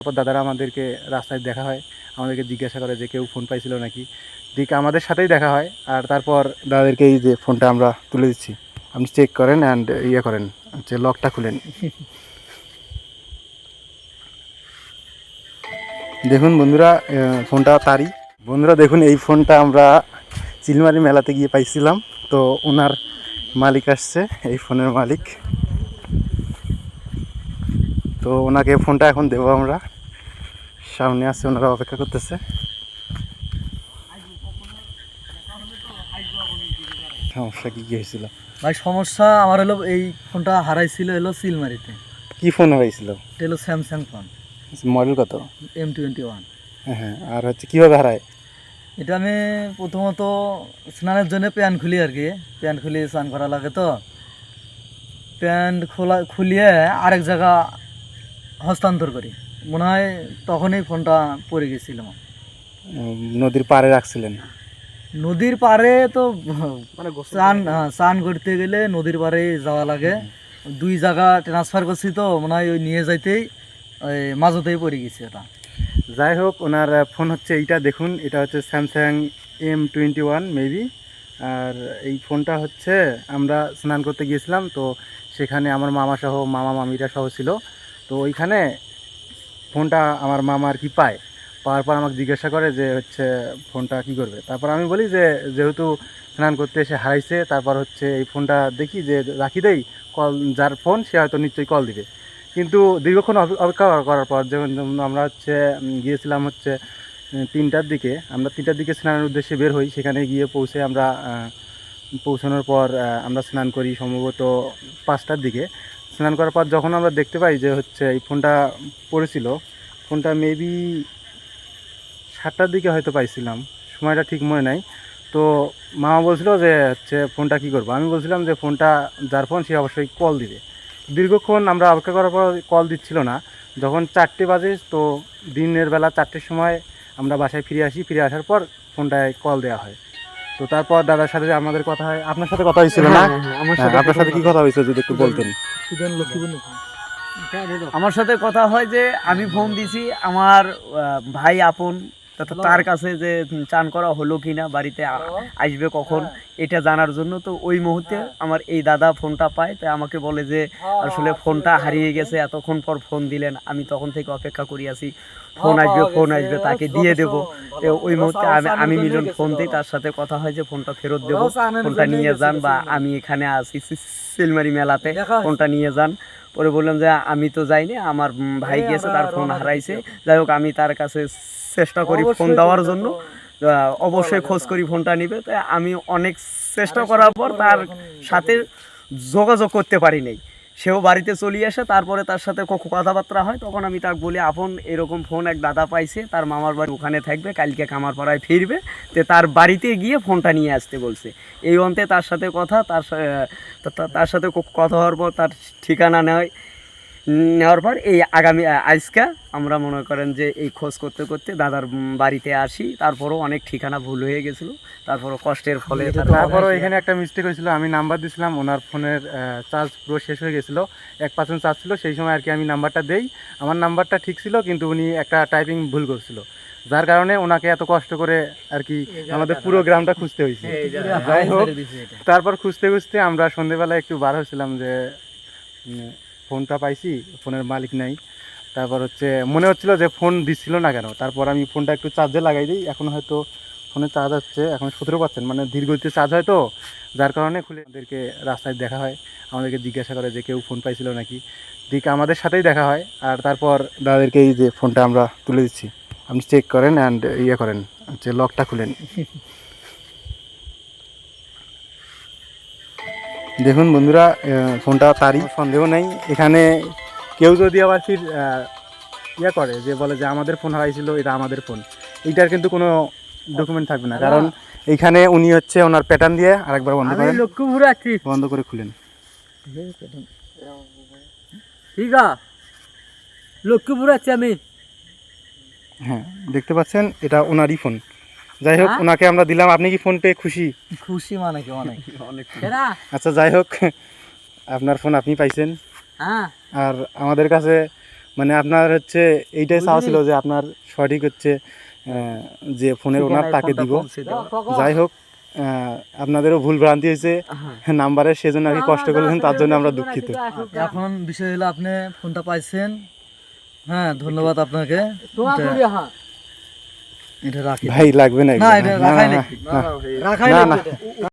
তারপর দাদারা আমাদেরকে রাস্তায় দেখা হয়, আমাদেরকে জিজ্ঞাসা করে যে কেউ ফোন পাইছিল নাকি। ঠিক আমাদের সাথেই দেখা হয়, আর তারপর দাদাদেরকে এই যে ফোনটা আমরা তুলে দিচ্ছি, আপনি চেক করেন অ্যান্ড ইয়ে করেন, হচ্ছে লকটা খুলেন। দেখুন বন্ধুরা, ফোনটা তারই। বন্ধুরা দেখুন, এই ফোনটা আমরা চিলমারি মেলাতে গিয়ে পাইছিলাম। তো ওনার মালিক আসছে, এই ফোনের মালিক। তো ওনাকে ফোনটা এখন দেবো আমরা, সামনে আসছে, ওনারা অপেক্ষা করতেছে। সমস্যা কি হয়েছিল ভাই? সমস্যা আমার হলো এই ফোনটা হারাইছিল হলো সিলমারিতে। কি ফোন হারাইছিল? এটা হলো স্যামসাং ফোন, মডেল কত? M21। হ্যাঁ, আর হচ্ছে কীভাবে হারায়? এটা আমি প্রথমত স্নানের জন্য প্যান্ট খুলি আর কি, প্যান্ট খুলিয়ে স্নান করা লাগে। তো প্যান্ট খুলিয়ে আরেক জায়গা হস্তান্তর করি, মনে হয় তখনই ফোনটা পড়ে গেছিল। নদীর পাড়ে রাখছিলেন? নদীর পাড়ে তো মানে স্নান করতে গেলে নদীর পাড়ে যাওয়া লাগে। দুই জায়গা ট্রান্সফার করছি, তো মনে হয় ওই নিয়ে যাইতেই ওই মাঝতেই পড়ে গেছে এটা। যাই হোক, ওনার ফোন হচ্ছে এইটা, দেখুন এটা হচ্ছে স্যামসাং M21 মেবি। আর এই ফোনটা হচ্ছে আমরা স্নান করতে গিয়েছিলাম, তো সেখানে আমার মামা মামিরা সহ ছিল। তো ওইখানে ফোনটা আমার মামা আর কি পাওয়ার পর আমাকে জিজ্ঞাসা করে যে হচ্ছে ফোনটা কি করবে। তারপর আমি বলি যে যেহেতু স্নান করতে এসে হারাইছে, তারপর হচ্ছে এই ফোনটা দেখি যে রাখি দেই, কল যার ফোন সে হয়তো নিশ্চয়ই কল দিবে। কিন্তু দীর্ঘক্ষণ অপেক্ষা করার পর যেমন আমরা হচ্ছে গিয়েছিলাম হচ্ছে 3টার দিকে, আমরা 3টার দিকে স্নানের উদ্দেশ্যে বের হই। সেখানে গিয়ে আমরা পৌঁছানোর পর আমরা স্নান করি সম্ভবত 5টার দিকে। স্নান করার পর যখন আমরা দেখতে পাই যে হচ্ছে এই ফোনটা পড়েছিল, ফোনটা মেবি 7টার দিকে হয়তো পাইছিলাম, সময়টা ঠিক মনে নাই। তো মামা বলছিল যে হচ্ছে ফোনটা কী করবো। আমি বলছিলাম যে ফোনটা যার ফোন সে অবশ্যই কল দিবে। দীর্ঘক্ষণ আমরা অপেক্ষা করার পর কল দিচ্ছিল না। যখন 4টে বাজে, তো দিনের বেলা 4টের সময় আমরা বাসায় ফিরে আসি। ফিরে আসার পর ফোনটায় কল দেওয়া হয়। তো তারপর দাদার সাথে আমাদের কথা হয়। আপনার সাথে কথা হয়েছিল না? আপনার সাথে কি কথা হয়েছে যদি একটু বলতেন। আমার সাথে কথা হয় যে আমি ফোন দিছি আমার ভাই আপন, তার কাছে যে চান করা হলো কিনা, বাড়িতে আসবে কখন এটা জানার জন্য। তো ওই মুহূর্তে আমার এই দাদা ফোনটা পায়, তাই আমাকে বলে যে আসলে ফোনটা হারিয়ে গেছে, এতক্ষণ পর ফোন দিলেন, আমি তখন থেকে অপেক্ষা করি আছি, ফোন আসবে তাকে দিয়ে দেবো। তো ওই মুহূর্তে আমি মিলন ফোন দিই, তার সাথে কথা হয় যে ফোনটা ফেরত দেবো, ফোনটা নিয়ে যান, বা আমি এখানে আছি সিলমারি মেলাতে, ফোনটা নিয়ে যান। পরে বললাম যে আমি তো যাইনি, আমার ভাই গিয়েছে, তার ফোন হারাইছে। যাই হোক, আমি তার কাছে চেষ্টা করি ফোন দেওয়ার জন্য, অবশ্যই খোঁজ করি ফোনটা নিবে। তাই আমি অনেক চেষ্টা করার পর তার সাথে যোগাযোগ করতে পারি নাই। সেও বাড়িতে চলে আসে, তারপরে তার সাথে কথাবার্তা হয়। তখন আমি তাকে বলি আপন এরকম ফোন এক দাদা পাইছে, তার মামার বাড়ি ওখানে থাকবে, কালকে কামারপাড়ায় ফিরবে, তো তার বাড়িতে গিয়ে ফোনটা নিয়ে আসতে বলছে। এই অন্তে তার সাথে কথা, তার সাথে কথা হওয়ার পর তার ঠিকানা নেওয়ার পর এই আগামী আজকে আমরা মনে করেন যে এই খোঁজ করতে করতে দাদার বাড়িতে আসি। তারপরও অনেক ঠিকানা ভুল হয়ে গেছিলো, তারপরও কষ্টের ফলে তারপরও এখানে একটা মিস্টেক হয়েছিল। আমি নাম্বার দিয়েছিলাম, ওনার ফোনের চার্জ পুরো শেষ হয়ে গেছিলো, 1% চার্জ ছিল সেই সময় আর কি। আমি নাম্বারটা দেই, আমার নাম্বারটা ঠিক ছিল, কিন্তু উনি একটা টাইপিং ভুল করছিল, যার কারণে ওনাকে এত কষ্ট করে আর কি আমাদের পুরো গ্রামটা খুঁজতে হয়েছে। যাই হোক, তারপর খুঁজতে খুঁজতে আমরা সন্ধেবেলা একটু বার হয়েছিলাম যে ফোনটা পাইছি, ফোনের মালিক নাই। তারপর হচ্ছে মনে হচ্ছিলো যে ফোন দিচ্ছিল না কেন। তারপর আমি ফোনটা একটু চার্জে লাগাই দিই, এখন হয়তো ফোনে চার্জ হচ্ছে, এখন 17%, মানে ধীরগতিতে চার্জ হয়, তো যার কারণে খুলে আমাদেরকে রাস্তায় দেখা হয়, আমাদেরকে জিজ্ঞাসা করে যে কেউ ফোন পাইছিল নাকি। ঠিক আমাদের সাথেই দেখা হয়, আর তারপর দাদাদেরকে এই যে ফোনটা আমরা তুলে দিচ্ছি, আপনি চেক করেন অ্যান্ড ইয়ে করেন, হচ্ছে লকটা খুলেন। দেখুন বন্ধুরা, ফোনটা তারই, সন্দেহ নেই। এখানে কেউ যদি আবার ফির ইয়ে করে যে বলে যে আমাদের ফোন হারাইছিল, এটা আমাদের ফোন, এইটার কিন্তু কোনো ডকুমেন্ট থাকবে না। কারণ এইখানে উনি হচ্ছে ওনার প্যাটার্ন দিয়ে আরেকবার বন্ধ করেন, বন্ধ করে খুলেন। ঠিক আছে, লক্ষ্মীপুর আছি আমি। হ্যাঁ, দেখতে পাচ্ছেন এটা ওনারই ফোন। যাই হোক, ওনাকে আমরা দিলাম। আপনি কি ফোন পেয়ে খুশি? খুশি মানে কি অনেক অনেক। আচ্ছা, যাই হোক, আপনার ফোন আপনি পাইছেন। আর আমাদের কাছে মানে আপনার হচ্ছে এইটাই চাওয়া ছিল যে আপনার সঠিক হচ্ছে যে ফোনের ওনার তাকে দিব। যাই হোক, আপনাদেরও ভুল ভ্রান্তি হয়েছে নাম্বারের, সেজন্য আর কি কষ্ট করলেন, তার জন্য আমরা দুঃখিত। এখন বিষয় হলো আপনি ফোনটা পাইছেন, হ্যাঁ ধন্যবাদ আপনাকে। এটা রাখি ভাই লাগবে না না, এগুলো। এটা না, রাখাই না, লাগবে, না, রাখাই না, লাগবে না। এটা।